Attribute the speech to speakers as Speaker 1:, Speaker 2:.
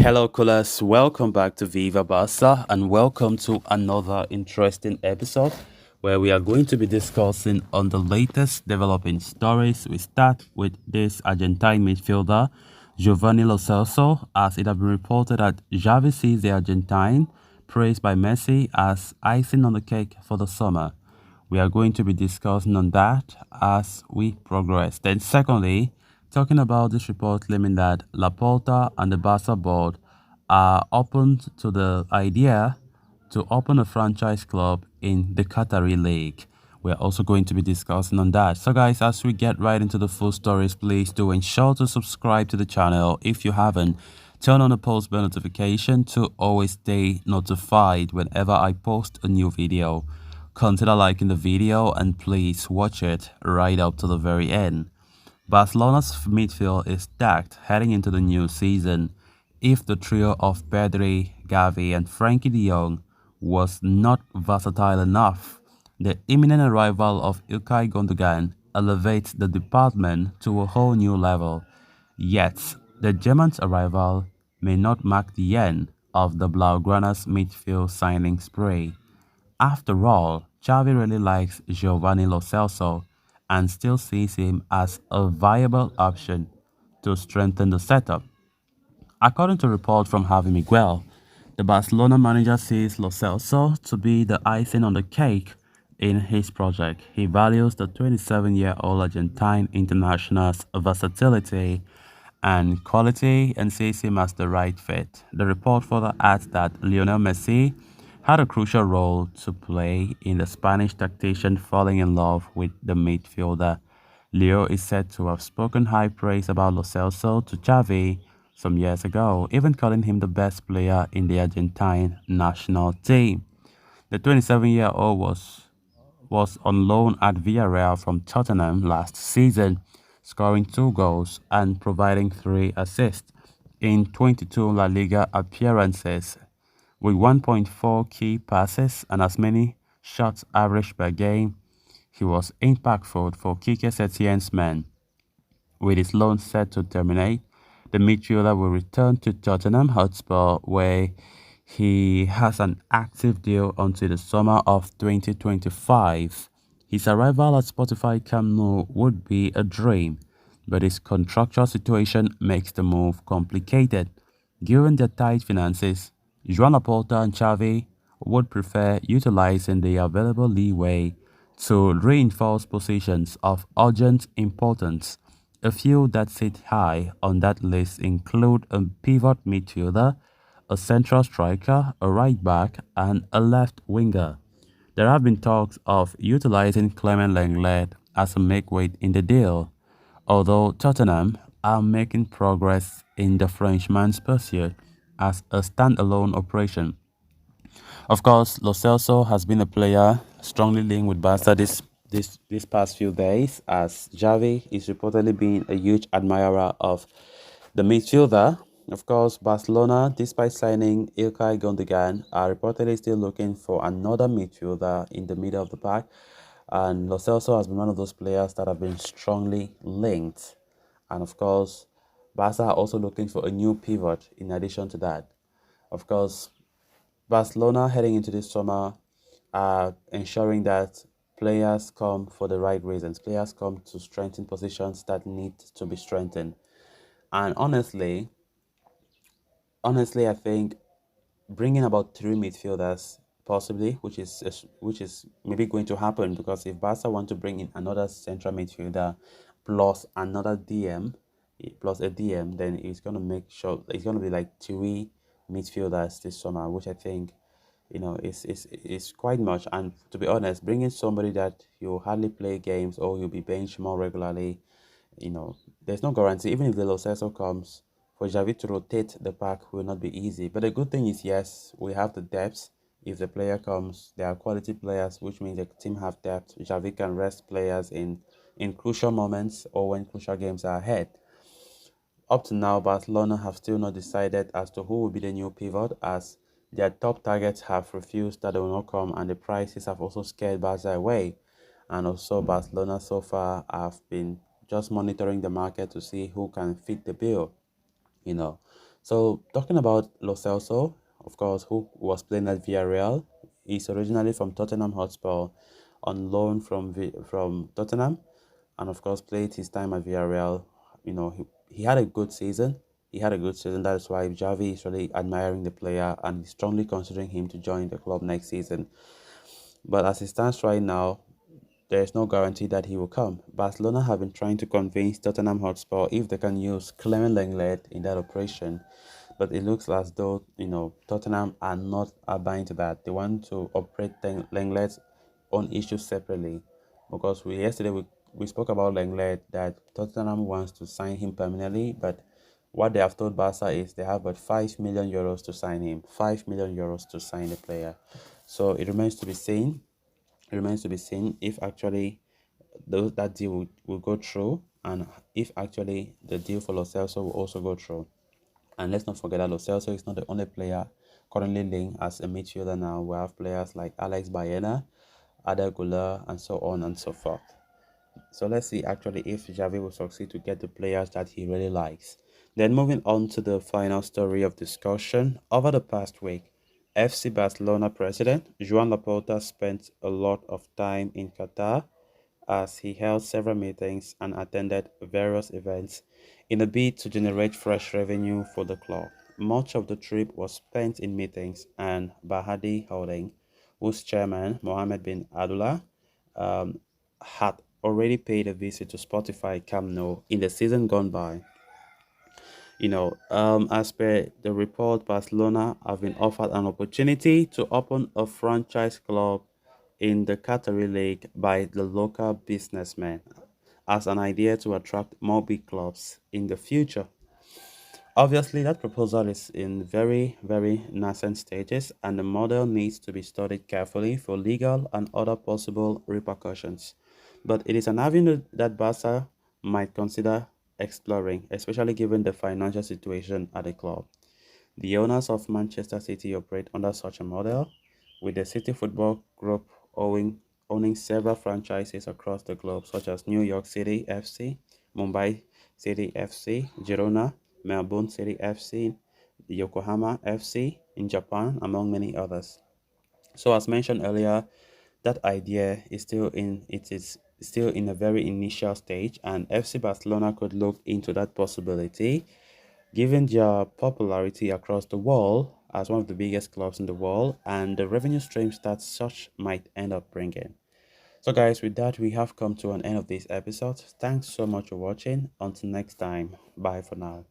Speaker 1: Hello, Colas. Welcome back to Viva Barca and welcome to another interesting episode where we are going to be discussing on the latest developing stories. We start with this Argentine midfielder, Giovani Lo Celso, as it has been reported that Xavi sees the Argentine, praised by Messi, as icing on the cake for the summer. We are going to be discussing on that as we progress. Then, secondly, talking about this report claiming that Laporta and the Barca board are open to the idea to open a franchise club in the Qatari League. We're also going to be discussing on that. So guys, as we get right into the full stories, please do ensure to subscribe to the channel if you haven't. Turn on the post bell notification to always stay notified whenever I post a new video. Consider liking the video and please watch it right up to the very end. Barcelona's midfield is stacked heading into the new season. If the trio of Pedri, Gavi and Frankie de Jong was not versatile enough, the imminent arrival of Ilkay Gundogan elevates the department to a whole new level. Yet, the German's arrival may not mark the end of the Blaugrana's midfield signing spree. After all, Xavi really likes Giovani Lo Celso and still sees him as a viable option to strengthen the setup. According to a report from Javi Miguel, the Barcelona manager sees Lo Celso to be the icing on the cake in his project. He values the 27-year-old Argentine international's versatility and quality and sees him as the right fit. The report further adds that Lionel Messi had a crucial role to play in the Spanish tactician falling in love with the midfielder. Leo is said to have spoken high praise about Lo Celso to Xavi some years ago, even calling him the best player in the Argentine national team. The 27-year-old was on loan at Villarreal from Tottenham last season, scoring 2 goals and providing 3 assists in 22 La Liga appearances, with 1.4 key passes and as many shots averaged per game. He was impactful for Quique Setien's men. With his loan set to terminate, the midfielder will return to Tottenham Hotspur, where he has an active deal until the summer of 2025. His arrival at Spotify Camp Nou would be a dream, but his contractual situation makes the move complicated. Given their tight finances, Joan Laporta and Xavi would prefer utilizing the available leeway to reinforce positions of urgent importance. A few that sit high on that list include a pivot midfielder, a central striker, a right back, and a left winger. There have been talks of utilizing Clement Lenglet as a make-weight in the deal, although Tottenham are making progress in the Frenchman's pursuit as a standalone operation. Of course, Lo Celso has been a player strongly linked with Barca this past few days, as Xavi is reportedly being a huge admirer of the midfielder. Of course, Barcelona, despite signing Ilkay Gundogan, are reportedly still looking for another midfielder in the middle of the pack, and Lo Celso has been one of those players that have been strongly linked. And of course, Barca are also looking for a new pivot in addition to that. Of course, Barcelona heading into this summer are ensuring that players come for the right reasons. Players come to strengthen positions that need to be strengthened. And honestly, I think bringing about 3 midfielders possibly, which is maybe going to happen, because if Barca want to bring in another central midfielder plus another DM plus a DM, then it's gonna make sure it's gonna be like 3 midfielders this summer, which I think is quite much. And to be honest, bringing somebody that you hardly play games or you'll be benched more regularly, there's no guarantee. Even if the Lo Celso comes, for Xavi to rotate the pack will not be easy. But the good thing is, yes, we have the depth. If the player comes, they are quality players, which means the team have depth. Xavi can rest players in crucial moments or when crucial games are ahead. Up to now, Barcelona have still not decided as to who will be the new pivot, as their top targets have refused that they will not come, and the prices have also scared Barca away. And also, Barcelona so far have been just monitoring the market to see who can fit the bill you know. So talking about Lo Celso, of course, who was playing at Villarreal, he's originally from Tottenham Hotspur, on loan from Tottenham, and of course played his time at Villarreal. He had a good season. He had a good season. That is why Javi is really admiring the player and is strongly considering him to join the club next season. But as it stands right now, there is no guarantee that he will come. Barcelona have been trying to convince Tottenham Hotspur if they can use Clement Lenglet in that operation, but it looks as though Tottenham are not buying to that. They want to operate Lenglet's own issues separately, because we spoke about Lenglet that Tottenham wants to sign him permanently, but what they have told Barca is they have about 5 million euros to sign him. 5 million euros to sign the player. So it remains to be seen if actually that deal will go through, and if actually the deal for Lo Celso will also go through. And let's not forget that Lo Celso is not the only player currently linked as a midfielder now. We have players like Alex Baena, Ada Gula, and so on and so forth. So let's see actually if Javi will succeed to get the players that he really likes. Then moving on to the final story of discussion. Over the past week, FC Barcelona president Joan Laporta spent a lot of time in Qatar as he held several meetings and attended various events in a bid to generate fresh revenue for the club. Much of the trip was spent in meetings and Bahadi Holding, whose chairman, Mohammed bin Abdullah, um, had already paid a visit to Spotify Camp Nou in the season gone by. As per the report, Barcelona have been offered an opportunity to open a franchise club in the Qatari League by the local businessmen as an idea to attract more big clubs in the future. Obviously, that proposal is in very, very nascent stages, and the model needs to be studied carefully for legal and other possible repercussions. But it is an avenue that Barca might consider exploring, especially given the financial situation at the club. The owners of Manchester City operate under such a model, with the City Football Group owning several franchises across the globe, such as New York City FC, Mumbai City FC, Girona, Melbourne City FC, Yokohama FC in Japan, among many others. So, as mentioned earlier, that idea is still in a very initial stage, and FC Barcelona could look into that possibility given their popularity across the world as one of the biggest clubs in the world and the revenue streams that such might end up bringing. So, guys, with that, we have come to an end of this episode. Thanks so much for watching. Until next time, bye for now.